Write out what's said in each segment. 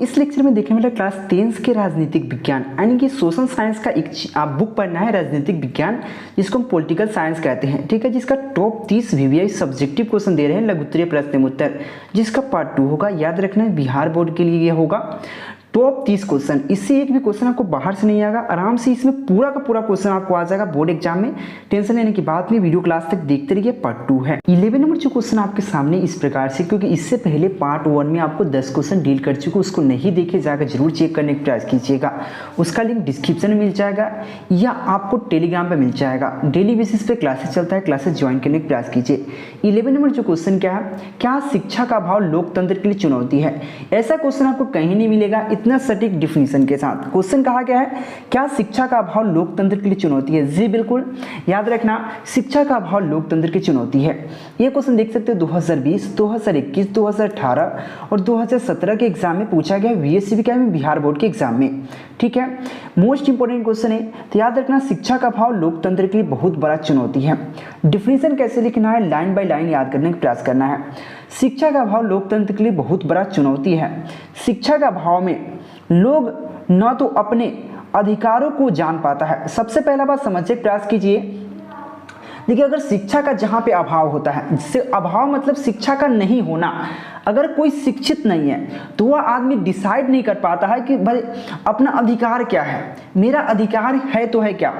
इस लेक्चर में देखने वाला क्लास 10 के राजनीतिक विज्ञान यानी कि सोशल साइंस का एक आप बुक पढ़ना है राजनीतिक विज्ञान जिसको हम पॉलिटिकल साइंस कहते हैं। ठीक है, जिसका टॉप 30 वीवीआई सब्जेक्टिव क्वेश्चन दे रहे हैं लघु उत्तरीय प्रश्न उत्तर, जिसका पार्ट 2 होगा। याद रखना है बिहार बोर्ड के लिए ये होगा टॉप 30 क्वेश्चन। इससे एक भी क्वेश्चन आपको बाहर से नहीं आएगा, आराम से इसमें पूरा का पूरा क्वेश्चन आपको आ जाएगा बोर्ड एग्जाम में। टेंशन लेने की बात नहीं, वीडियो क्लास तक देखते रहिए। पार्ट 2 है 11 नंबर जो क्वेश्चन आपके सामने इस प्रकार से, क्योंकि इससे पहले पार्ट 1 में आपको 10 क्वेश्चन डील कर चुके, उसको नहीं देखे जाएगा जरूर चेक करने का प्रयास कीजिएगा। उसका लिंक डिस्क्रिप्शन में मिल जाएगा या आपको टेलीग्राम पर मिल जाएगा। डेली बेसिस पे क्लासेस चलता है, क्लासेस ज्वाइन करने का प्रयास कीजिए। 11 नंबर जो क्वेश्चन क्या है, क्या शिक्षा का अभाव लोकतंत्र के लिए चुनौती है? ऐसा क्वेश्चन आपको कहीं नहीं मिलेगा इतना सटीक डिफिनेशन के साथ। क्वेश्चन कहा गया है क्या शिक्षा का अभाव लोकतंत्र के लिए चुनौती है? जी बिल्कुल, याद रखना शिक्षा का अभाव लोकतंत्र की चुनौती है। ये क्वेश्चन देख सकते हो 2020, 2021, 2018 और 2017 के एग्जाम में पूछा गया, वीएससीबी में बिहार बोर्ड के एग्जाम में। ठीक है, मोस्ट इंपोर्टेंट क्वेश्चन है, तो याद रखना शिक्षा का अभाव लोकतंत्र के लिए बहुत बड़ा चुनौती है। डिफिनेशन कैसे लिखना है, लाइन बाय लाइन याद करने का प्रयास करना है। शिक्षा का अभाव लोकतंत्र के लिए बहुत बड़ा चुनौती है। शिक्षा का अभाव में लोग न तो अपने अधिकारों को जान पाता है। सबसे पहला बात समझने का प्रयास कीजिए। देखिए, अगर शिक्षा का जहाँ पे अभाव होता है, जिससे अभाव मतलब शिक्षा का नहीं होना, अगर कोई शिक्षित नहीं है तो वह आदमी डिसाइड नहीं कर पाता है कि भाई अपना अधिकार क्या है, मेरा अधिकार है तो है क्या,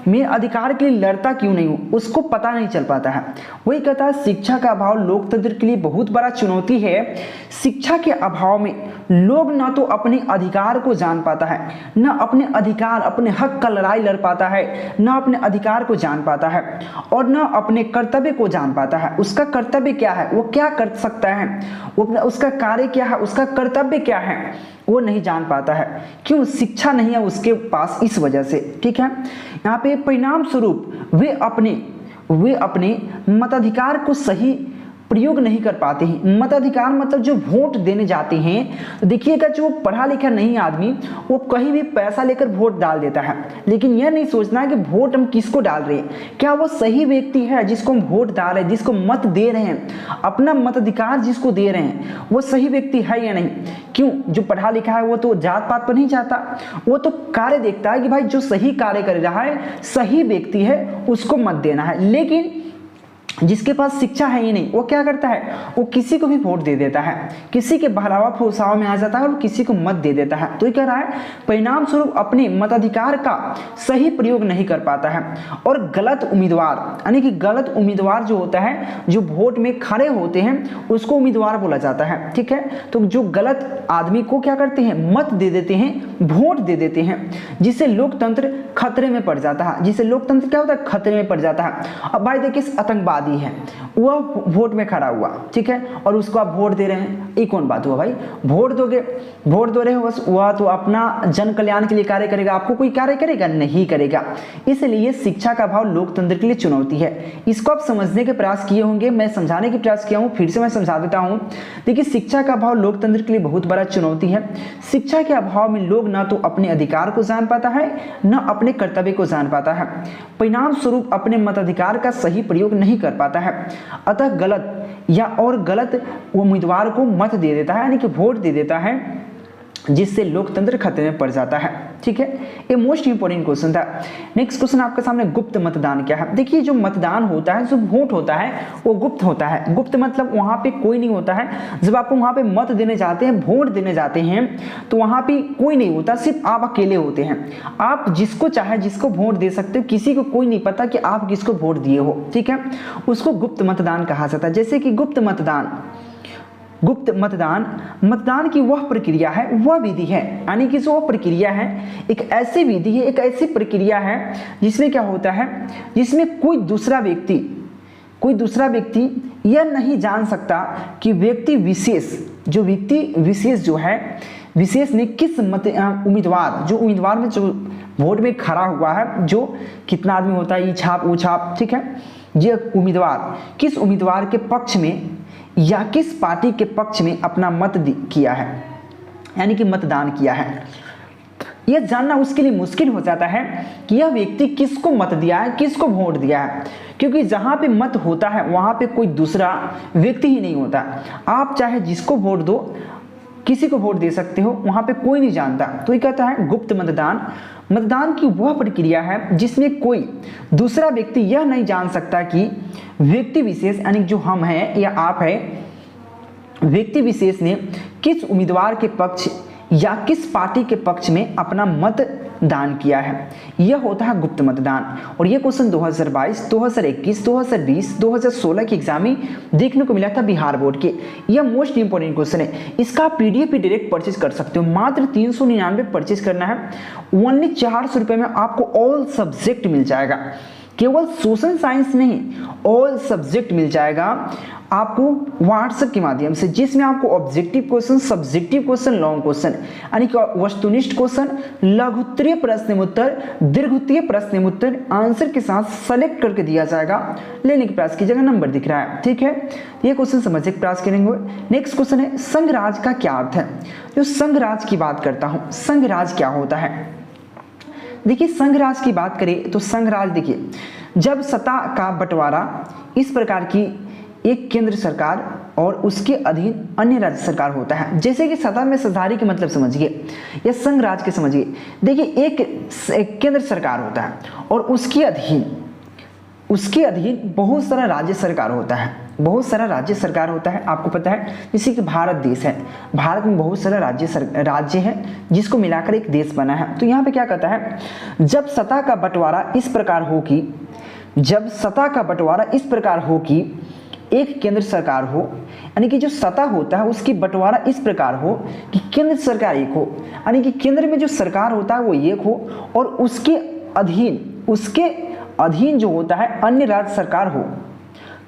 मैं अधिकार के लिए लड़ता क्यों नहीं हूँ, उसको पता नहीं चल पाता है। वही कहता है शिक्षा का अभाव लोकतंत्र के लिए बहुत बड़ा चुनौती है। शिक्षा के अभाव में लोग ना तो अपने अधिकार को जान पाता है, न अपने अधिकार अपने हक का लड़ाई लड़ पाता है, न अपने अधिकार को जान पाता है और न अपने कर्तव्य को जान पाता है। उसका कर्तव्य क्या है, वो क्या कर सकता है, उसका कार्य क्या है, उसका कर्तव्य क्या है, वो नहीं जान पाता है। क्यों? शिक्षा नहीं है उसके पास, इस वजह से। ठीक है, यहाँ पे परिणाम स्वरूप वे अपने मताधिकार को सही प्रयोग नहीं कर पाते हैं। मताधिकार मतलब जो वोट देने जाते हैं, तो देखिएगा जो पढ़ा लिखा नहीं आदमी वो कहीं भी पैसा लेकर वोट डाल देता है, लेकिन यह नहीं सोचना है कि वोट हम किसको डाल रहे हैं, क्या वो सही व्यक्ति है जिसको हम वोट डाल रहे हैं, जिसको मत दे रहे हैं, अपना मताधिकार जिसको दे रहे हैं वो सही व्यक्ति है या नहीं। क्यों? जो पढ़ा लिखा है वो तो जात पात पर नहीं जाता, वो तो कार्य देखता है कि भाई जो सही कार्य कर रहा है, सही व्यक्ति है, उसको मत देना है। लेकिन जिसके पास शिक्षा है ही नहीं, वो क्या करता है, वो किसी को भी वोट दे देता है, किसी के बहलावा फुसावा में आ जाता है और किसी को मत दे देता है। तो ये कह रहा है परिणाम स्वरूप अपने मताधिकार का सही प्रयोग नहीं कर पाता है। और गलत उम्मीदवार यानी कि गलत उम्मीदवार जो होता है, जो वोट में खड़े होते हैं, उसको उम्मीदवार बोला जाता है। ठीक है, तो जो गलत आदमी को क्या करते हैं, मत दे देते हैं, वोट दे देते हैं, जिससे लोकतंत्र खतरे में पड़ जाता है। जिससे लोकतंत्र क्या होता है, खतरे में पड़ जाता है। अब भाई देखिए आतंकवादी है, वह वोट में खड़ा हुआ, ठीक है, और उसको आप वोट दे रहे हैं, ये कौन बात हुआ भाई? वोट दोगे, वोट दे रहे हो बस, वह तो अपना जन कल्याण के लिए कार्य करेगा, आपको कोई कार्य करेगा नहीं करेगा। इसलिए शिक्षा का अभाव लोकतंत्र के लिए चुनौती है। इसको आप समझने के प्रयास किए होंगे, मैं समझाने के प्रयास किया हूं, फिर से मैं समझा देता हूं। देखिए, शिक्षा का अभाव लोकतंत्र के लिए बहुत बड़ा चुनौती है। शिक्षा के अभाव में लोग ना तो अपने अधिकार को जान पाता है, न अपने कर्तव्य को जान पाता है। परिणाम स्वरूप अपने मताधिकार का सही प्रयोग नहीं कर पाता है, अतः गलत उम्मीदवार को मत दे देता है, यानी कि वोट दे देता है, जिससे लोकतंत्र खतरे में पड़ जाता है। ठीक है, ये मोस्ट इंपोर्टेंट क्वेश्चन था। नेक्स्ट क्वेश्चन आपके सामने, गुप्त मतदान क्या है? देखिए, जो मतदान होता है, जो वोट होता है, वो गुप्त होता है। गुप्त मतलब वहां पे कोई नहीं होता है। जब आप वहां पे मत देने जाते हैं, वोट देने जाते हैं, तो वहां पे कोई नहीं होता, सिर्फ आप अकेले होते हैं। आप जिसको चाहे जिसको वोट दे सकते हो, किसी को कोई नहीं पता कि आप किसको वोट दिए हो। ठीक है, उसको गुप्त मतदान कहा जाता है। जैसे कि गुप्त मतदान की वह प्रक्रिया है, वह विधि है, यानी कि जो प्रक्रिया है एक ऐसी विधि है, एक ऐसी प्रक्रिया है जिसमें क्या होता है, जिसमें कोई दूसरा व्यक्ति यह नहीं जान सकता कि व्यक्ति विशेष जो है, विशेष ने किस उम्मीदवार में जो वोट में खड़ा हुआ है, जो कितना आदमी होता है, ई छाप वो छाप, ठीक है, ये उम्मीदवार किस उम्मीदवार के पक्ष में या किस पार्टी के पक्ष में अपना मत किया है, यानी कि मतदान किया है। यह जानना उसके लिए मुश्किल हो जाता है कि यह व्यक्ति किसको मत दिया है, किसको वोट दिया है, क्योंकि जहां पे मत होता है वहां पे कोई दूसरा व्यक्ति ही नहीं होता। आप चाहे जिसको वोट दो, किसी को वोट दे सकते हो, वहां पे कोई नहीं जानता। तो ये कहता है गुप्त मतदान। मतदान की वह प्रक्रिया है जिसमें कोई दूसरा व्यक्ति यह नहीं जान सकता कि व्यक्ति विशेष यानी जो हम हैं या आप है, व्यक्ति विशेष ने किस उम्मीदवार के पक्ष या किस पार्टी के पक्ष में अपना मत दान किया है। यह होता है गुप्त मतदान। और यह क्वेश्चन 2022, 2021, 2020, 2016 की एग्जाम में देखने को मिला था बिहार बोर्ड के। यह मोस्ट इंपोर्टेंट क्वेश्चन है। इसका पीडीएफ भी डायरेक्ट परचेज कर सकते हो, मात्र 399 परचेज करना है। ओनली 400 रुपये में आपको ऑल सब्जेक्ट मिल जाएगा, केवल सोशल साइंस नहीं, ऑल सब्जेक्ट मिल जाएगा आपको व्हाट्सएप के माध्यम से, जिसमें आपको objective question, subjective question, long question यानी कि वस्तुनिष्ठ क्वेश्चन, लघुत्तरीय प्रश्न उत्तर, दीर्घोत्तरीय प्रश्न उत्तर आंसर के साथ सेलेक्ट करके दिया जाएगा। लेने के प्रयास की जगह नंबर दिख रहा है, ठीक है। ये क्वेश्चन समझने का प्रयास करेंगे। नेक्स्ट क्वेश्चन है संघराज का क्या अर्थ है। जो संघराज की बात करता हूं, संघराज क्या होता है। देखिए संघराज की बात करें तो संघराज, देखिए जब सत्ता का बंटवारा इस प्रकार की एक केंद्र सरकार और उसके अधीन अन्य राज्य सरकार होता है। जैसे कि सत्ता में सत्ताधारी के मतलब समझिए या संघराज के समझिए। देखिए एक केंद्र सरकार होता है और उसके अधीन बहुत सारा राज्य सरकार होता है, बहुत सारा राज्य सरकार होता है। आपको पता है जैसे कि भारत देश है, भारत में बहुत सारा राज्य है जिसको मिलाकर एक देश बना है। तो यहाँ पे क्या कहता है, जब सत्ता का बंटवारा इस प्रकार हो कि एक केंद्र सरकार हो, यानी कि जो सत्ता होता है उसकी बंटवारा इस प्रकार हो कि केंद्र सरकार एक हो, यानी कि केंद्र में जो सरकार होता है वो एक हो और उसके अधीन जो होता है अन्य राज्य सरकार हो,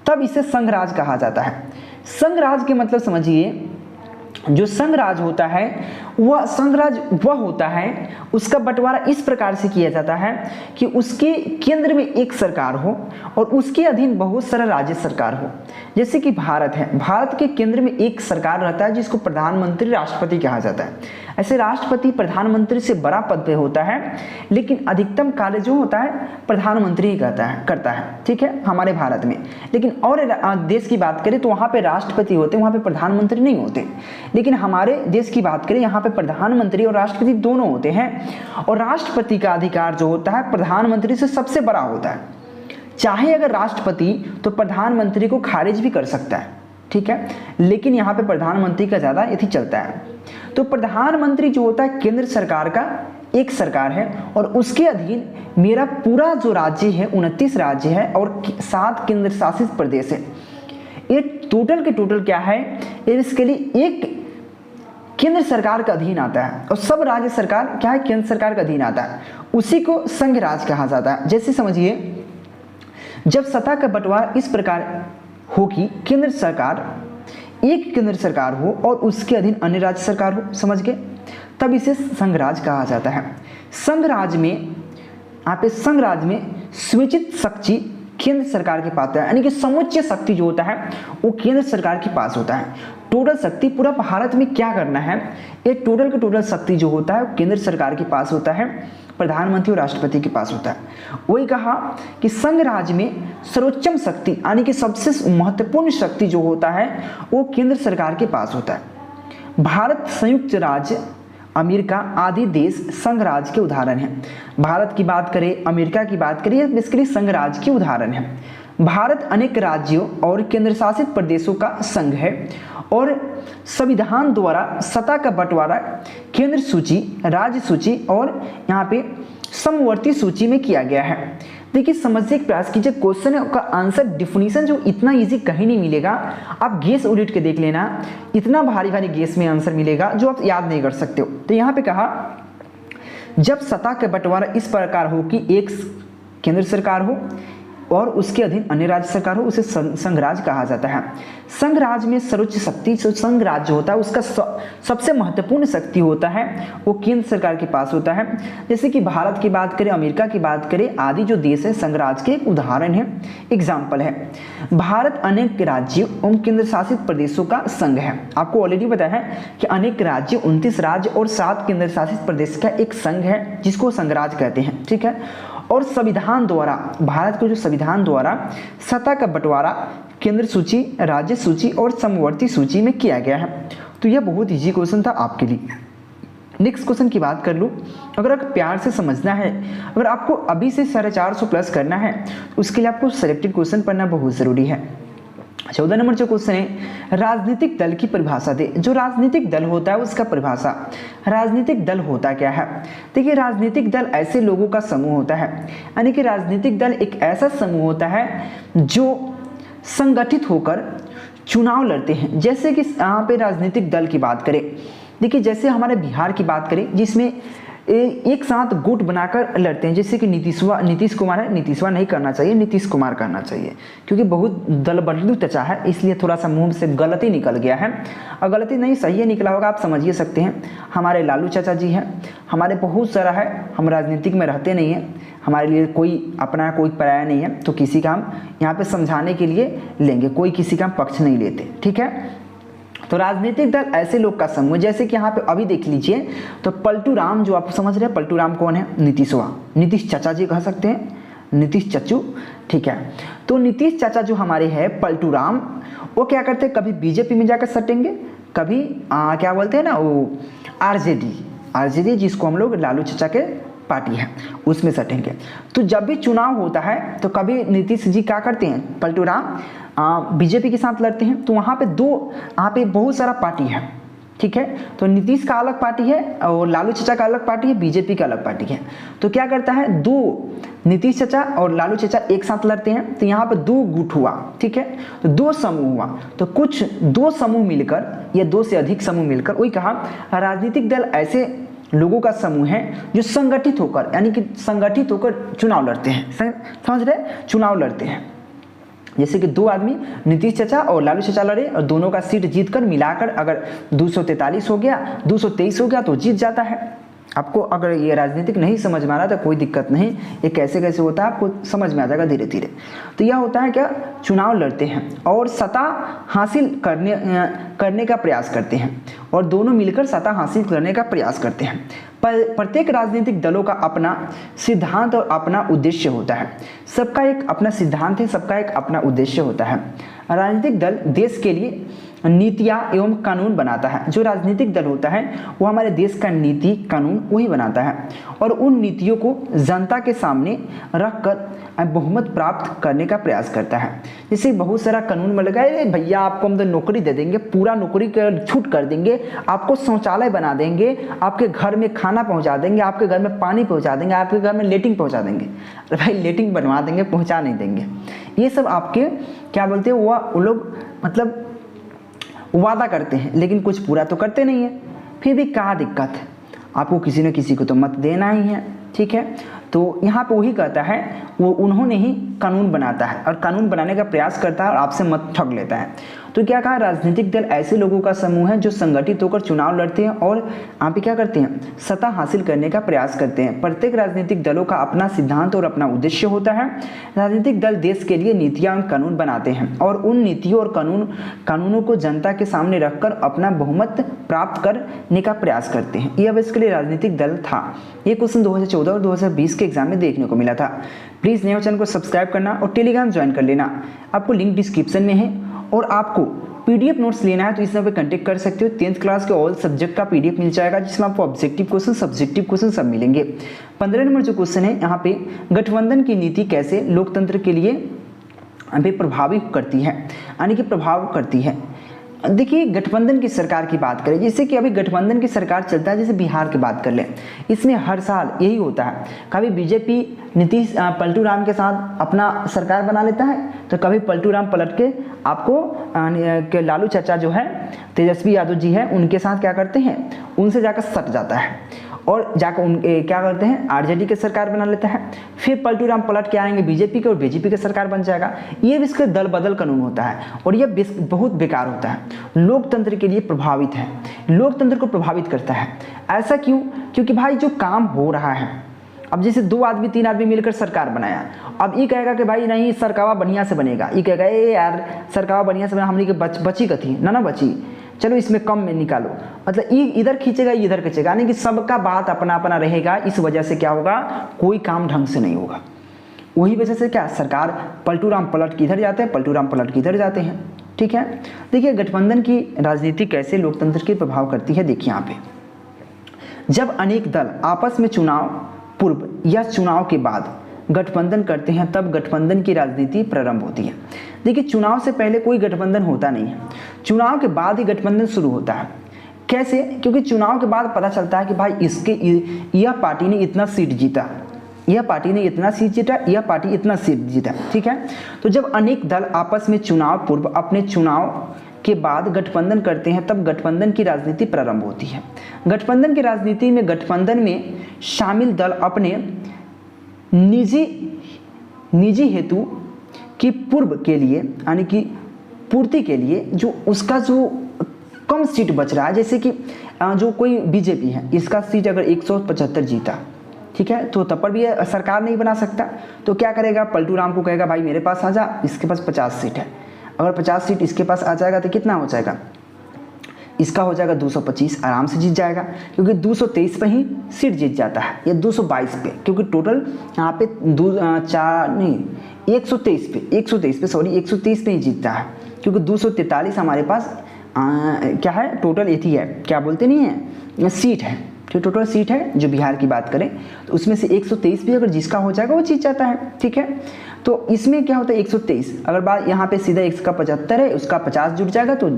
तब इसे संघराज कहा जाता है। संघराज के मतलब समझिए, जो संघराज होता है वह होता है, उसका बंटवारा इस प्रकार से किया जाता है कि उसके केंद्र में एक सरकार हो और उसके अधीन बहुत सारा राज्य सरकार हो। जैसे कि भारत है, भारत के केंद्र में एक सरकार रहता है जिसको प्रधानमंत्री राष्ट्रपति कहा जाता है। ऐसे राष्ट्रपति प्रधानमंत्री से बड़ा पद पे होता है, लेकिन अधिकतम कार्य जो होता है प्रधानमंत्री ही करता है, ठीक है, हमारे भारत में। लेकिन और देश की बात करें तो वहाँ पे राष्ट्रपति होते, वहाँ पे प्रधानमंत्री नहीं होते। लेकिन हमारे देश की बात करें, यहाँ पे प्रधानमंत्री और राष्ट्रपति दोनों होते हैं और राष्ट्रपति का अधिकार जो होता है प्रधानमंत्री से सबसे बड़ा होता है। चाहे अगर राष्ट्रपति तो प्रधानमंत्री को खारिज भी कर सकता है, ठीक है, लेकिन यहाँ पे प्रधानमंत्री का ज्यादा यथी चलता है। तो प्रधानमंत्री जो होता है केंद्र सरकार का एक सरकार है और उसके अधीन मेरा पूरा जो राज्य है 29 राज्य है और 7 केंद्र शासित प्रदेश है। ये टोटल के टोटल क्या है, इसके लिए एक केंद्र सरकार का अधीन आता है और सब राज्य सरकार क्या है, केंद्र सरकार का अधीन आता है। उसी को संघराज कहा जाता है। जैसे समझिए, जब सत्ता का बंटवारा इस प्रकार हो कि एक केंद्र सरकार हो और उसके अधीन अन्य राज्य सरकार हो, समझ गए, तब इसे संघराज कहा जाता है। संघराज में स्वीकृत शक्ति केंद्र सरकार के पास होता है, यानी कि समुच्च शक्ति जो होता है वो केंद्र सरकार के पास होता है। टोटल शक्ति पूरा भारत में क्या करना है, ये टोटल का टोटल शक्ति जो होता है वो केंद्र सरकार के पास होता है, प्रधानमंत्री और राष्ट्रपति के पास होता है। वही कहा कि संघराज में सर्वोच्चम शक्ति यानी कि सबसे महत्वपूर्ण शक्ति जो होता है वो केंद्र सरकार के पास होता है। भारत, संयुक्त राज्य अमेरिका आदि देश संघराज के उदाहरण हैं। भारत की बात करें, अमेरिका की बात करें, बेसिकली संघराज के उदाहरण है। भारत अनेक राज्यों और केंद्र शासित प्रदेशों का संघ है और संविधान द्वारा सत्ता का बंटवारा केंद्र सूची, राज्य सूची और यहाँ पे समवर्ती सूची में किया गया है। देखिए समझने का प्रयास कीजिए, क्वेश्चन है का आंसर डिफिनीशन जो इतना इजी कहीं नहीं मिलेगा। आप गेस उलट के देख लेना, इतना भारी भारी गेस में आंसर मिलेगा जो आप याद नहीं कर सकते हो। तो यहाँ पे कहा, जब सत्ता का बंटवारा इस प्रकार हो कि एक केंद्र सरकार हो और उसके अधीन अन्य राज्य सरकार हो, उसे संघराज कहा जाता है। संघराज में सर्वोच्च शक्ति जो संघराज जो होता है उसका सबसे महत्वपूर्ण शक्ति होता है वो केंद्र सरकार के पास होता है। जैसे कि भारत की बात करें, अमेरिका की बात करें, आदि जो देश है संघराज के उदाहरण है, एग्जाम्पल है। भारत अनेक राज्यों एवं केंद्र शासित प्रदेशों का संघ है। आपको ऑलरेडी पता है कि अनेक राज्य, 29 राज्य और 7 केंद्र शासित प्रदेश का एक संघ है जिसको संघराज कहते हैं, ठीक है। और संविधान द्वारा, भारत को जो संविधान द्वारा सत्ता का बंटवारा केंद्र सूची, राज्य सूची और समवर्ती सूची में किया गया है। तो यह बहुत ईजी क्वेश्चन था आपके लिए। नेक्स्ट क्वेश्चन की बात कर लूँ, अगर आपको प्यार से समझना है, अगर आपको अभी से 450 प्लस करना है तो उसके लिए आपको सिलेक्टेड क्वेश्चन पढ़ना बहुत ज़रूरी है। 14 नंबर जो क्वेश्चन है, राजनीतिक दल की परिभाषा दे। जो राजनीतिक दल होता है उसका परिभाषा, राजनीतिक दल होता क्या है? देखिए, राजनीतिक दल ऐसे लोगों का समूह होता है, यानी कि राजनीतिक दल एक ऐसा समूह होता है जो संगठित होकर चुनाव लड़ते हैं। जैसे कि यहाँ पे राजनीतिक दल की बात करें, देखिए जैसे हमारे बिहार की बात करें जिसमें एक साथ गुट बनाकर लड़ते हैं, जैसे कि नीतीश कुमार है, नीतीशवा नहीं करना चाहिए, नीतीश कुमार करना चाहिए, क्योंकि बहुत दल बदलू त्वचा है, इसलिए थोड़ा सा मुंह से गलती निकल गया है। और गलती नहीं, सही है निकला होगा, आप समझिए सकते हैं। हमारे लालू चाचा जी हैं, हमारे बहुत सारा है, हम राजनीतिक में रहते नहीं हैं, हमारे लिए कोई अपना कोई पराया नहीं है, तो किसी का हम यहाँ पे समझाने के लिए लेंगे, कोई किसी का पक्ष नहीं लेते, ठीक है। तो राजनीतिक दल ऐसे लोग का समूह, जैसे कि यहाँ पे अभी देख लीजिए, तो पलटू राम जो आप समझ रहे हैं, पलटू राम कौन है? नीतीशवा, नीतीश चाचा जी कह सकते हैं, नीतीश चच्चू, ठीक है। तो नीतीश चाचा जो हमारे हैं पलटू राम, वो क्या करते हैं, कभी बीजेपी में जाकर सटेंगे, कभी क्या बोलते हैं ना वो आरजेडी जिसको हम लोग लालू चाचा के पार्टी है उसमें सटेंगे। तो जब भी चुनाव होता है तो कभी नीतीश जी क्या करते हैं, पलटू राम बीजेपी के साथ लड़ते हैं, तो वहाँ पे बहुत सारा पार्टी है, ठीक है। तो नीतीश का अलग पार्टी है और लालू चाचा का अलग पार्टी है, बीजेपी का अलग पार्टी है। तो क्या करता है, दो नीतीश चाचा और लालू चाचा एक साथ लड़ते हैं, तो यहाँ पे दो गुट हुआ, ठीक है, तो दो समूह हुआ। तो कुछ दो समूह मिलकर या दो से अधिक समूह मिलकर, वही कहा राजनीतिक दल ऐसे लोगों का समूह है जो संगठित होकर, यानी कि संगठित होकर चुनाव लड़ते हैं, समझ रहे, चुनाव लड़ते हैं। जैसे कि दो आदमी नीतीश चाचा और लालू चाचा लड़े और दोनों का सीट जीतकर मिलाकर अगर 243 हो गया, 223 हो गया तो जीत जाता है। आपको अगर ये राजनीतिक नहीं समझ में आ रहा तो कोई दिक्कत नहीं, ये कैसे कैसे होता है आपको समझ में आ जाएगा धीरे धीरे। तो यह होता है क्या, चुनाव लड़ते हैं और सत्ता हासिल करने का प्रयास करते हैं, और दोनों मिलकर सत्ता हासिल करने का प्रयास करते हैं। प्रत्येक राजनीतिक दलों का अपना सिद्धांत और अपना उद्देश्य होता है। सबका एक अपना सिद्धांत है, सबका एक अपना उद्देश्य होता है। राजनीतिक दल देश के लिए नीतियाँ एवं कानून बनाता है। जो राजनीतिक दल होता है वो हमारे देश का नीति कानून वही बनाता है, और उन नीतियों को जनता के सामने रखकर बहुमत प्राप्त करने का प्रयास करता है। जैसे बहुत सारा कानून में लगा है, भैया आपको हम तो नौकरी दे देंगे, पूरा नौकरी का छूट कर देंगे, आपको शौचालय बना देंगे, आपके घर में खाना पहुंचा देंगे, आपके घर में पानी पहुंचा देंगे, आपके घर में लेटिंग पहुंचा देंगे। अरे भाई लेटिंग बनवा देंगे, पहुंचा नहीं देंगे। ये सब आपके क्या बोलते हैं, वो लोग मतलब वादा करते हैं लेकिन कुछ पूरा तो करते नहीं है। फिर भी क्या दिक्कत है, आपको किसी न किसी को तो मत देना ही है, ठीक है। तो यहाँ पे वही कहता है, वो उन्होंने ही कानून बनाता है और कानून बनाने का प्रयास करता है और आपसे मत ठग लेता है। तो क्या कहा, राजनीतिक दल ऐसे लोगों का समूह है जो संगठित होकर चुनाव लड़ते हैं और यहाँ पे क्या करते हैं, सत्ता हासिल करने का प्रयास करते हैं। प्रत्येक राजनीतिक दलों का अपना सिद्धांत और अपना उद्देश्य होता है। राजनीतिक दल देश के लिए नीतियाँ और कानून बनाते हैं और उन नीतियों और कानूनों को जनता के सामने रखकर अपना बहुमत प्राप्त करने का प्रयास करते हैं। ये अब इसके लिए राजनीतिक दल था। ये क्वेश्चन 2014 और 2020 के एग्जाम में देखने को मिला था। प्लीज़ नए चैनल को सब्सक्राइब करना और टेलीग्राम ज्वाइन कर लेना, आपको लिंक डिस्क्रिप्शन में है। और आपको पीडीएफ नोट्स लेना है तो इस नंबर पर कांटेक्ट कर सकते हो। 10th क्लास के ऑल सब्जेक्ट का पीडीएफ मिल जाएगा, जिसमें आपको ऑब्जेक्टिव क्वेश्चन, सब्जेक्टिव क्वेश्चन सब मिलेंगे। 15 नंबर जो क्वेश्चन है यहाँ पे, गठबंधन की नीति कैसे लोकतंत्र के लिए प्रभावित करती है, यानी कि प्रभाव करती है। देखिए, गठबंधन की सरकार की बात करें, जैसे कि अभी गठबंधन की सरकार चलता है, जैसे बिहार की बात कर लें, इसमें हर साल यही होता है, कभी बीजेपी नीतीश पलटू राम के साथ अपना सरकार बना लेता है, तो कभी पलटू राम पलट के आपको लालू चाचा जो है, तेजस्वी यादव जी है, उनके साथ क्या करते हैं, उनसे जाकर सट जाता है और जाकर क्या करते हैं, आरजेडी की सरकार बना लेता है। फिर पलटू राम पलट के आएंगे बीजेपी के और बीजेपी की सरकार बन जाएगा। ये भी इसके दल बदल कानून होता है और ये बहुत बेकार होता है, लोकतंत्र के लिए प्रभावित है, लोकतंत्र को प्रभावित करता है। ऐसा क्यों? क्योंकि भाई जो काम हो रहा है, अब जैसे 2 आदमी 3 आदमी मिलकर सरकार बनाया, अब ये कहेगा कि भाई नहीं सरकावा बढ़िया से बनेगा, ये कहेगा ए यार सरकावा बढ़िया से बना, हमने के बची कथी ना बची, चलो इसमें कम में निकालो, मतलब ये इधर खींचेगा इधर खींचेगा, यानी कि सबका बात अपना अपना रहेगा। इस वजह से क्या होगा, कोई काम ढंग से नहीं होगा। वही वजह से क्या, सरकार पलटू राम पलट के इधर जाते हैं, पलटू राम पलट के इधर जाते हैं। ठीक है। देखिए गठबंधन की राजनीति कैसे लोकतंत्र के प्रभाव करती है, देखिए यहाँ पे जब अनेक दल आपस में चुनाव पूर्व या चुनाव के बाद गठबंधन करते हैं तब गठबंधन की राजनीति प्रारंभ होती है। देखिए चुनाव से पहले कोई गठबंधन होता नहीं है, चुनाव के बाद ही गठबंधन शुरू होता है। कैसे? क्योंकि चुनाव के बाद पता चलता है कि भाई यह पार्टी ने इतना सीट जीता, यह पार्टी ने इतना सीट जीता, यह पार्टी इतना सीट जीता, ठीक है। तो जब अनेक दल आपस में चुनाव पूर्व अपने चुनाव के बाद गठबंधन करते हैं तब गठबंधन की राजनीति प्रारंभ होती है। गठबंधन की राजनीति में गठबंधन में शामिल दल अपने निजी हेतु की पूर्व के लिए यानी कि पूर्ति के लिए जो उसका जो कम सीट बच रहा है, जैसे कि जो कोई बीजेपी है इसका सीट अगर 175 जीता, ठीक है, तो तब पर भी सरकार नहीं बना सकता, तो क्या करेगा, पलटू राम को कहेगा भाई मेरे पास आ जा, इसके पास 50 सीट है, अगर 50 सीट इसके पास आ जाएगा तो कितना हो जाएगा, इसका हो जाएगा 225, आराम से जीत जाएगा, क्योंकि 223 पे ही सीट जीत जाता है या 222 पे, क्योंकि टोटल यहाँ पे 123 पे ही जीतता है, क्योंकि 243 हमारे पास क्या है, टोटल एथी है, क्या बोलते नहीं है, सीट है, ठीक, टोटल सीट है जो बिहार की बात करें तो उसमें से 123 भी अगर जिसका हो जाएगा वो जीत जाता है, ठीक है। तो इसमें क्या होता है 123, अगर बात यहाँ पे सीधा x का 75 है, उसका 50 जुड़ जाएगा तो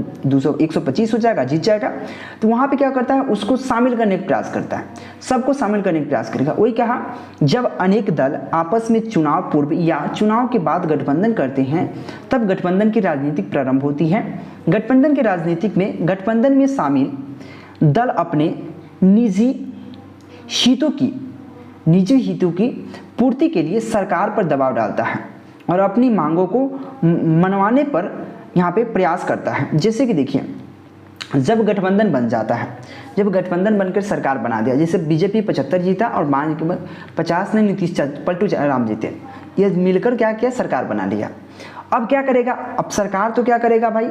125 हो जाएगा, जीत जाएगा। तो वहाँ पे क्या करता है, उसको शामिल करने का प्रयास करता है, सबको शामिल करने का प्रयास करेगा। वही कहा जब अनेक दल आपस में चुनाव पूर्व या चुनाव के बाद गठबंधन करते हैं तब गठबंधन की राजनीतिक प्रारंभ होती है। गठबंधन की राजनीतिक में गठबंधन में शामिल दल अपने निजी हितों की पूर्ति के लिए सरकार पर दबाव डालता है और अपनी मांगों को मनवाने पर यहाँ पे प्रयास करता है। जैसे कि देखिए जब गठबंधन बन जाता है, जब गठबंधन बनकर सरकार बना दिया, जैसे बीजेपी 75 जीता और 50 ने नीतीश पलटू राम जीते, ये मिलकर क्या किया, सरकार बना लिया। अब क्या करेगा, अब सरकार तो क्या करेगा भाई,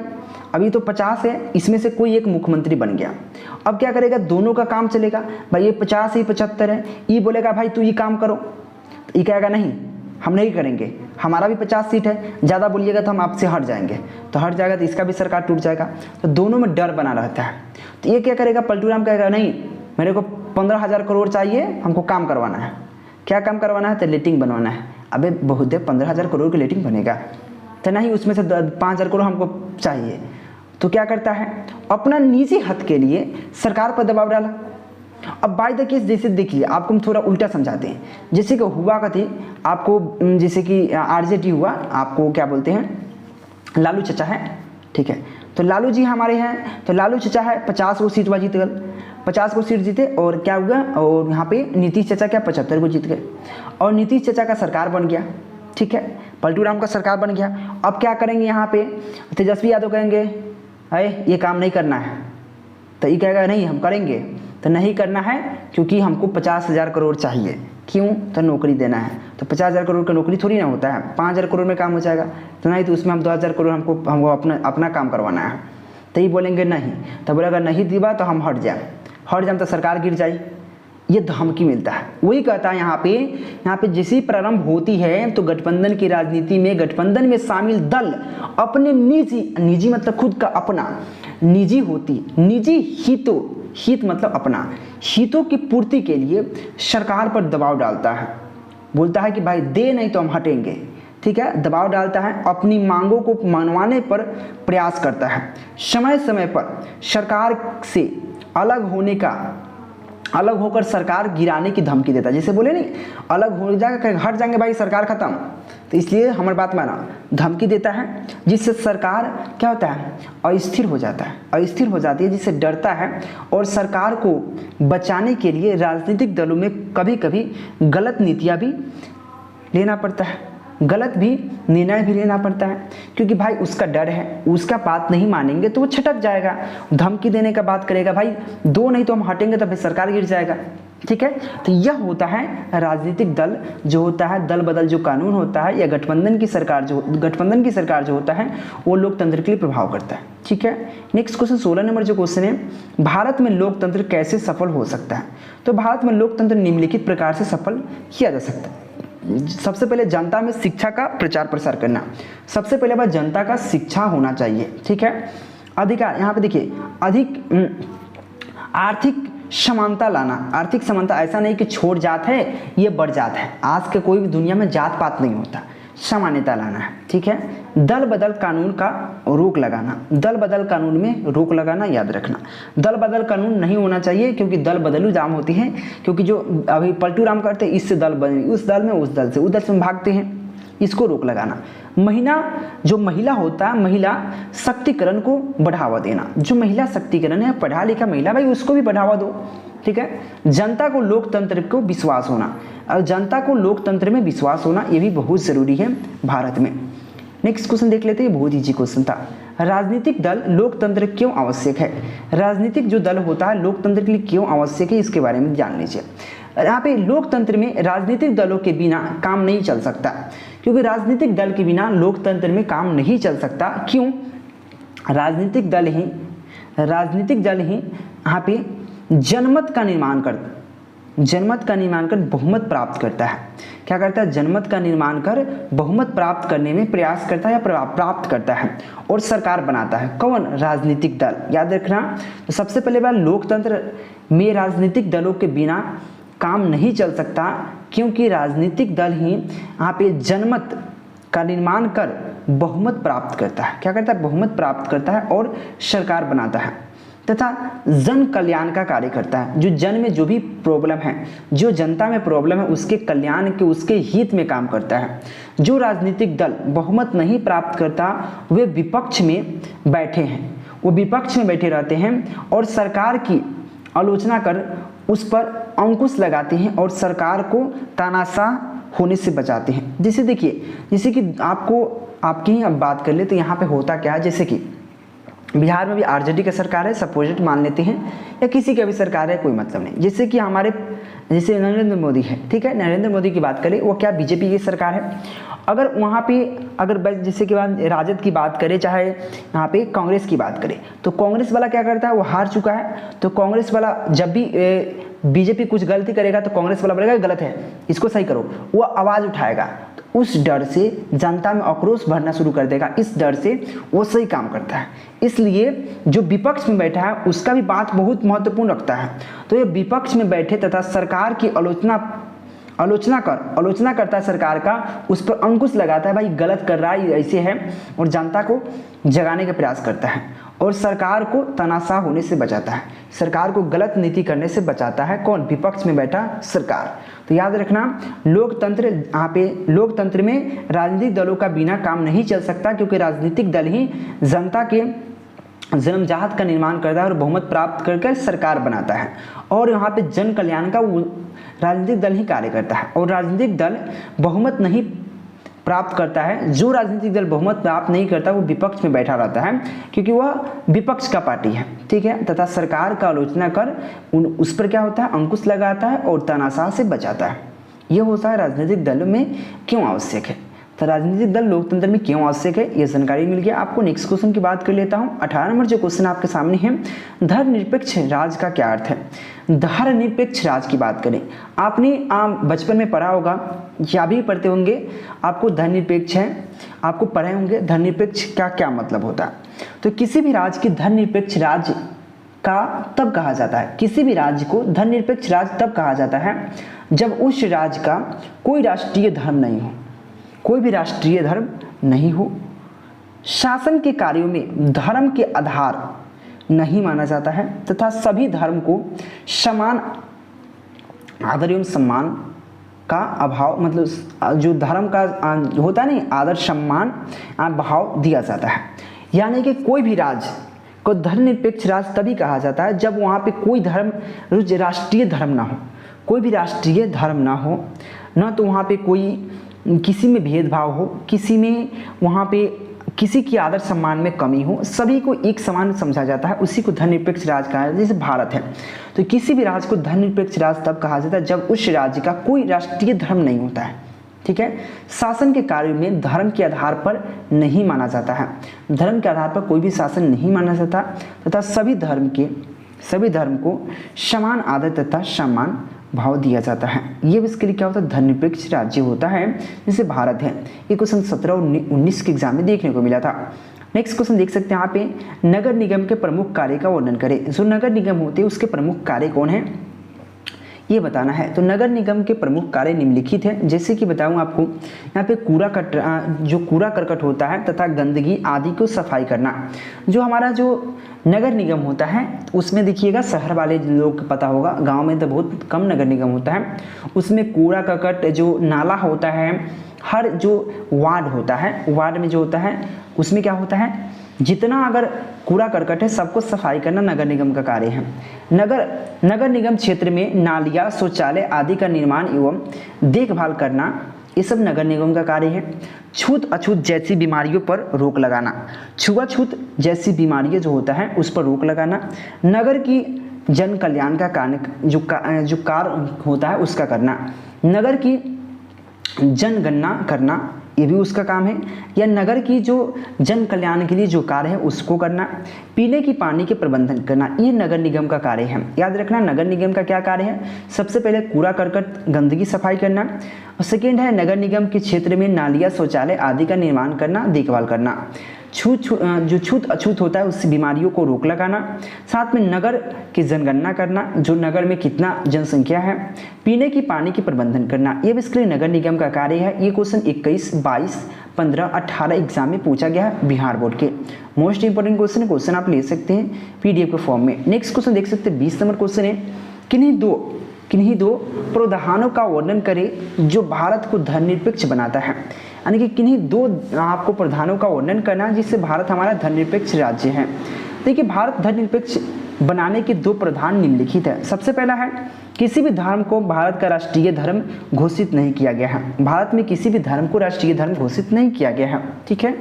अभी तो 50 है, इसमें से कोई एक मुख्यमंत्री बन गया, अब क्या करेगा, दोनों का काम चलेगा भाई, ये 50 ही 75 है, ये बोलेगा भाई तू ये काम करो, तो ये कहेगा नहीं हम नहीं करेंगे, हमारा भी 50 सीट है, ज़्यादा बोलिएगा तो हम आपसे हट जाएंगे, तो हट जाएगा तो इसका भी सरकार टूट जाएगा, तो दोनों में डर बना रहता है। तो ये क्या करेगा, पलटू राम कहेगा नहीं मेरे को 15,000 करोड़ चाहिए, हमको काम करवाना है। क्या काम करवाना है, तो लेटिंग बनवाना है। अबे बहुत है, 15,000 करोड़ की लेटिंग बनेगा, तो नहीं उसमें से 5,000 करोड़ हमको चाहिए। तो क्या करता है, अपना निजी हित के लिए सरकार पर दबाव डाला। अब बाय द केस जैसे देखिए, आपको हम थोड़ा उल्टा समझाते हैं, जैसे कि हुआ का थी आपको, जैसे कि आरजेडी हुआ, आपको क्या बोलते हैं, लालू चचा है, ठीक है, तो लालू जी हमारे हैं, तो लालू चचा है 50 को सीट जीत गए, 50 को सीट जीते, और क्या हुआ, और यहाँ पे नीतीश चचा क्या 75 को जीत गए, और नीतीश चचा का सरकार बन गया, ठीक है, पलटू राम का सरकार बन गया। अब क्या करेंगे, यहाँ पे तेजस्वी यादव कहेंगे अरे ये काम नहीं करना है, तो ये कहेगा नहीं हम करेंगे, तो नहीं करना है क्योंकि हमको 50,000 करोड़ चाहिए, क्यों, तो नौकरी देना है, तो 50,000 करोड़ का नौकरी थोड़ी ना होता है, 5,000 करोड़ में काम हो जाएगा, तो नहीं तो उसमें हम 2,000 करोड़ हमको अपना काम करवाना है, तो ये बोलेंगे नहीं, तो बोलेगा नहीं दीवा तो हम हट जाए तो सरकार गिर जाए, ये धमकी मिलता है। वही कहता है यहाँ पे जैसी प्रारंभ होती है तो गठबंधन की राजनीति में गठबंधन में शामिल दल अपने निजी मतलब खुद का अपना निजी हित मतलब अपना हितों की पूर्ति के लिए सरकार पर दबाव डालता है, बोलता है कि भाई दे नहीं तो हम हटेंगे, ठीक है, दबाव डालता है, अपनी मांगों को मनवाने पर प्रयास करता है, समय समय पर सरकार से अलग होकर सरकार गिराने की धमकी देता है। जैसे बोले नहीं अलग हो जाएगा, हट जाएंगे भाई सरकार खत्म, तो इसलिए हमारी बात माना, धमकी देता है, जिससे सरकार क्या होता है, अस्थिर हो जाती है, जिससे डरता है, और सरकार को बचाने के लिए राजनीतिक दलों में कभी कभी गलत नीतियाँ भी लेना पड़ता है, गलत भी निर्णय भी लेना पड़ता है, क्योंकि भाई उसका डर है, उसका बात नहीं मानेंगे तो वो छटक जाएगा, धमकी देने का बात करेगा, भाई दो नहीं तो हम हटेंगे तो फिर सरकार गिर जाएगा, ठीक है। तो यह होता है राजनीतिक दल जो होता है, दल बदल जो कानून होता है, या गठबंधन की सरकार जो होता है वो लोकतंत्र के लिए प्रभाव करता है, ठीक है। नेक्स्ट क्वेश्चन 16 नंबर जो क्वेश्चन है, भारत में लोकतंत्र कैसे सफल हो सकता है, तो भारत में लोकतंत्र निम्नलिखित प्रकार से सफल किया जा सकता है। सबसे पहले जनता में शिक्षा का प्रचार प्रसार करना। सबसे पहले बात जनता का शिक्षा होना चाहिए, ठीक है। अधिकार, यहाँ पे देखिए अधिक आर्थिक समानता लाना। आर्थिक समानता, ऐसा नहीं कि छोट जात है ये बड़ जात है, आज के कोई भी दुनिया में जात पात नहीं होता, समानता लाना है, ठीक है। दल बदल कानून का रोक लगाना। दल बदल कानून में रोक लगाना, याद रखना। दल बदल कानून नहीं होना चाहिए, क्योंकि दल बदलू जाम होती है, क्योंकि जो अभी पलटू राम करते हैं इससे दल बदल, उस दल में उस दल से उस दल से भागते हैं, इसको रोक लगाना। जो महिला होता है, महिला शक्तिकरण को बढ़ावा देना। जो महिला शक्तिकरण है, पढ़ा लिखा महिला, भाई उसको भी बढ़ावा दो, ठीक है। जनता को लोकतंत्र को विश्वास होना, और जनता को लोकतंत्र में विश्वास होना ये भी बहुत जरूरी है भारत में। नेक्स्ट क्वेश्चन देख लेते हैं, बहुत इजी क्वेश्चन था। राजनीतिक दल लोकतंत्र क्यों आवश्यक है? राजनीतिक जो दल होता है लोकतंत्र के लिए क्यों आवश्यक है, इसके बारे में जान लीजिए। यहाँ पे लोकतंत्र में राजनीतिक दलों के बिना काम नहीं चल सकता, क्योंकि राजनीतिक दल के बिना लोकतंत्र में काम नहीं चल सकता। क्यों? राजनीतिक दल ही यहाँ पे जनमत का निर्माण कर बहुमत प्राप्त करता है। क्या करता है? जनमत का निर्माण कर बहुमत प्राप्त करने में प्रयास करता है या प्राप्त करता है, और सरकार बनाता है। कौन? राजनीतिक दल, याद रखना। तो सबसे पहले बात, लोकतंत्र में राजनीतिक दलों के बिना काम नहीं चल सकता, क्योंकि राजनीतिक दल ही यहाँ पे जनमत का निर्माण कर बहुमत प्राप्त करता है। क्या करता है? बहुमत प्राप्त करता है और सरकार बनाता है, तथा जन कल्याण का कार्य करता है। जो जन में जो भी प्रॉब्लम है, जो जनता में प्रॉब्लम है, उसके कल्याण के, उसके हित में काम करता है। जो राजनीतिक दल बहुमत नहीं प्राप्त करता, वे विपक्ष में बैठे हैं, वो विपक्ष में बैठे रहते हैं और सरकार की आलोचना कर उस पर अंकुश लगाते हैं और सरकार को तानाशाह होने से बचाते हैं। जैसे देखिए, जैसे कि आपकी ही अब बात कर ले तो यहाँ पे होता क्या है, जैसे कि बिहार में भी आरजेडी की सरकार है, सपोजिट मान लेते हैं, या किसी की भी सरकार है, कोई मतलब नहीं। जैसे कि जैसे नरेंद्र मोदी है, ठीक है, नरेंद्र मोदी की बात करें, वो क्या बीजेपी की सरकार है। अगर वहाँ पे जैसे कि राजद की बात करें, चाहे यहाँ पे कांग्रेस की बात करें, तो कांग्रेस वाला क्या करता है, वो हार चुका है, तो कांग्रेस वाला जब भी बीजेपी कुछ गलती करेगा तो कांग्रेस वाला बोलेगा गलत है, इसको सही करो, वो आवाज़ उठाएगा। तो उस डर से जनता में आक्रोश भरना शुरू कर देगा, इस डर से वो सही काम करता है। इसलिए जो विपक्ष में बैठा है उसका भी बात बहुत महत्वपूर्ण रखता है। तो ये विपक्ष में बैठे तथा सरकार की आलोचना करता है सरकार का, उस पर अंकुश लगाता है, भाई गलत कर रहा है, ऐसे है, और जनता को जगाने का प्रयास करता है और सरकार को तानाशाह होने से बचाता है, सरकार को गलत नीति करने से बचाता है। कौन? विपक्ष में बैठा सरकार। तो याद रखना, लोकतंत्र में राजनीतिक दलों का बिना काम नहीं चल सकता, क्योंकि राजनीतिक दल ही जनता के जन्मजात का निर्माण करता है और बहुमत प्राप्त करके सरकार बनाता है, और यहाँ पे जन कल्याण का राजनीतिक दल ही कार्य करता है। और राजनीतिक दल बहुमत नहीं प्राप्त करता है, जो राजनीतिक दल बहुमत प्राप्त नहीं करता वो विपक्ष में बैठा रहता है, क्योंकि वह विपक्ष का पार्टी है, ठीक है, तथा सरकार का आलोचना कर उस पर क्या होता है, अंकुश लगाता है और तानाशाह से बचाता है। यह होता है राजनीतिक दलों में क्यों आवश्यक है। तो राजनीतिक दल लोकतंत्र में क्यों आवश्यक है, यह जानकारी मिल गया आपको। नेक्स्ट क्वेश्चन की बात कर लेता हूँ। 18 नंबर जो क्वेश्चन आपके सामने है, धर्मनिरपेक्ष राज का क्या अर्थ है। धर्मनिरपेक्ष राज की बात करें, आपने बचपन में पढ़ा होगा या भी पढ़ते होंगे, आपको धर्मनिरपेक्ष है, आपको पढ़े होंगे धर्मनिरपेक्ष का क्या मतलब होता है। तो किसी भी राज्य की धर्मनिरपेक्ष राज का तब कहा जाता है, किसी भी राज्य को धर्मनिरपेक्ष राज तब कहा जाता है जब उस राज्य का कोई राष्ट्रीय धर्म नहीं हो, कोई भी राष्ट्रीय धर्म नहीं हो, शासन के कार्यों में धर्म के आधार नहीं माना जाता है, तथा सभी धर्म को समान आदर एवं सम्मान का अभाव, मतलब जो धर्म का होता है नहीं, आदर सम्मान भाव दिया जाता है। यानी कि कोई भी राज्य को धर्मनिरपेक्ष राज्य तभी कहा जाता है जब वहाँ पे कोई धर्म, राष्ट्रीय धर्म ना हो, कोई भी राष्ट्रीय धर्म ना हो, ना तो वहाँ पे कोई किसी में भेदभाव हो, किसी में वहाँ पे किसी की आदर सम्मान में कमी हो, सभी को एक समान समझा जाता है, उसी को धर्मनिरपेक्ष राज कहा जाता है। जैसे भारत है, तो किसी भी राज्य को धर्मनिरपेक्ष राज तब कहा जाता है जब उस राज्य का कोई राष्ट्रीय धर्म नहीं होता है, ठीक है। शासन के कार्य में धर्म के आधार पर नहीं माना जाता है, धर्म के आधार पर कोई भी शासन नहीं माना जाता, तथा सभी धर्म को समान आदर तथा सम्मान भाव दिया जाता है। ये इसके लिए क्या होता है, धर्मनिरपेक्ष राज्य होता है जैसे भारत है। ये क्वेश्चन 17 और 19 के एग्जाम में देखने को मिला था। नेक्स्ट क्वेश्चन देख सकते हैं यहाँ पे, नगर निगम के प्रमुख कार्य का वर्णन करें। जो नगर निगम होते हैं उसके प्रमुख कार्य कौन है ये बताना है। तो नगर निगम के प्रमुख कार्य निम्नलिखित हैं, जैसे कि बताऊं आपको, यहाँ पे जो कूड़ा करकट होता है तथा गंदगी आदि को सफाई करना। जो हमारा जो नगर निगम होता है उसमें देखिएगा, शहर वाले लोग को पता होगा, गांव में तो बहुत कम नगर निगम होता है। उसमें कूड़ा करकट जो नाला होता है, हर जो वार्ड होता है, वार्ड में जो होता है उसमें क्या होता है, जितना अगर कूड़ा करकट है सबको सफाई करना नगर निगम का कार्य है। नगर निगम क्षेत्र में नालियाँ, शौचालय आदि का निर्माण एवं देखभाल करना, ये सब नगर निगम का कार्य है। छूत अछूत जैसी बीमारियों पर रोक लगाना, छुआछूत जैसी बीमारियां जो होता है उस पर रोक लगाना। नगर की जन कल्याण का कार्य जो कार्य होता है उसका करना। नगर की जनगणना करना, ये भी उसका काम है। या नगर की जो जन कल्याण के लिए जो कार्य है उसको करना। पीने की पानी के प्रबंधन करना, ये नगर निगम का कार्य है। याद रखना नगर निगम का क्या कार्य है, सबसे पहले कूड़ा करकट गंदगी सफाई करना, और सेकेंड है नगर निगम के क्षेत्र में नालियाँ, शौचालय आदि का निर्माण करना, देखभाल करना। जो छूत अछूत होता है उस बीमारियों को रोक लगाना। साथ में नगर की जनगणना करना, जो नगर में कितना जनसंख्या है। पीने की पानी की प्रबंधन करना, ये भी इसके लिए नगर निगम का कार्य है। ये क्वेश्चन 21, 22, 15, 18 एग्जाम में पूछा गया है बिहार बोर्ड के। मोस्ट इंपोर्टेंट क्वेश्चन आप ले सकते हैं PDF के फॉर्म में। नेक्स्ट क्वेश्चन देख सकते हैं 20 नंबर क्वेश्चन है, किन्हीं दो प्रावधानों का वर्णन करें जो भारत को धर्मनिरपेक्ष बनाता है। यानी कि किन्हीं दो आपको प्रावधानों का वर्णन करना जिससे भारत हमारा धर्मनिरपेक्ष राज्य है। देखिए, भारत धर्मनिरपेक्ष बनाने के दो प्रावधान निम्नलिखित है। सबसे पहला है, किसी भी धर्म को भारत का राष्ट्रीय धर्म घोषित नहीं किया गया है। भारत में किसी भी धर्म को राष्ट्रीय धर्म घोषित नहीं किया गया है, ठीक है।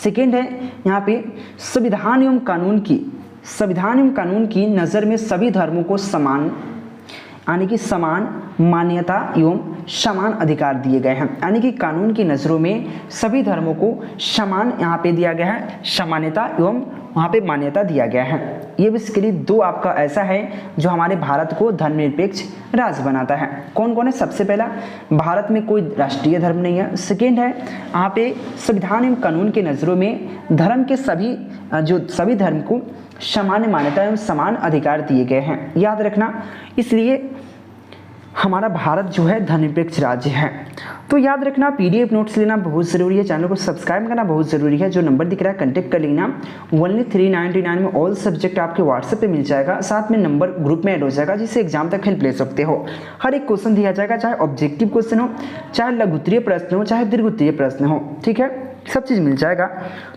सेकेंड है यहाँ पे, संविधान एवं कानून की नज़र में सभी धर्मों को समान मान्यता एवं समान अधिकार दिए गए हैं। यानी कि कानून की नज़रों में सभी धर्मों को समान यहाँ पे दिया गया है, समानता एवं वहाँ पे मान्यता दिया गया है। ये इसके लिए दो आपका ऐसा है जो हमारे भारत को धर्मनिरपेक्ष राज्य बनाता है। कौन कौन है, सबसे पहला, भारत में कोई राष्ट्रीय धर्म नहीं है। सेकेंड है, यहाँ पे संविधान एवं कानून की नज़रों में धर्म के सभी धर्म को समान मान्यता एवं समान अधिकार दिए गए हैं। याद रखना, इसलिए हमारा भारत जो है धर्मनिरपेक्ष राज्य है। तो याद रखना, PDF नोट्स लेना बहुत ज़रूरी है, चैनल को सब्सक्राइब करना बहुत ज़रूरी है। जो नंबर दिख रहा है कांटेक्ट कर लेना। ओनली 399 में ऑल सब्जेक्ट आपके व्हाट्सएप पे मिल जाएगा, साथ में नंबर ग्रुप में ऐड हो जाएगा जिससे एग्जाम तक हेल्प ले सकते हो। हर एक क्वेश्चन दिया जाएगा, चाहे ऑब्जेक्टिव क्वेश्चन हो, चाहे लघुत्तरीय प्रश्न हो, चाहे दीर्घोत्तरीय प्रश्न हो, ठीक है, सब चीज़ मिल जाएगा।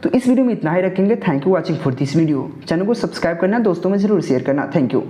तो इस वीडियो में इतना ही रखेंगे। Thank you watching for this video. Channel को सब्सक्राइब करना, दोस्तों में जरूर शेयर करना। Thank you.